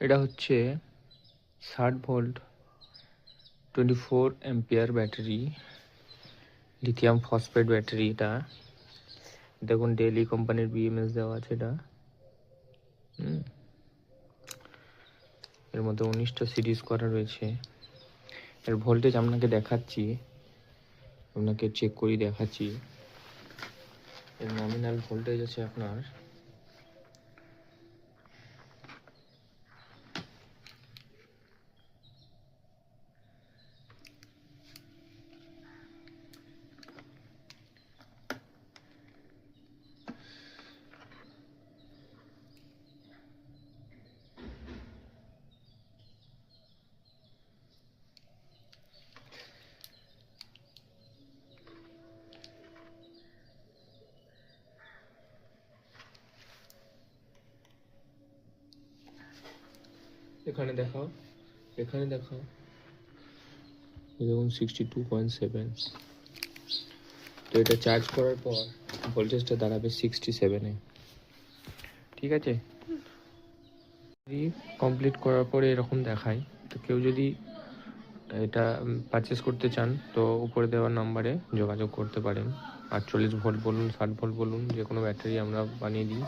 এটা হচ্ছে 60 volt 24 ampere battery, lithium phosphate battery. এটা দেখুন ডেইলি কোম্পানির বিএমএস দেওয়া আছে। এটা এর মধ্যে 19টা সিরিজ করা রয়েছে। এর ভোল্টেজ আপনাকে দেখাচ্ছি, আপনাকে চেক করে দেখাচ্ছি। এর নমিনাল ভোল্টেজ আছে আপনার এখানে দেখাও, এখানে দেখাও, দেখুন 62.7। তো এটা চার্জ করার পর ভোল্টেজটা দাঁড়াবে 67-এ। ঠিক আছে, কমপ্লিট করার পরে এরকম দেখায়। তো কেউ যদি এটা পারচেস করতে চান তো উপরে দেওয়া নাম্বারে যোগাযোগ করতে পারেন। 48 ভোল্ট বলুন, 60 ভোল্ট বলুন, যে কোনো ব্যাটারি আমরা বানিয়ে দিই।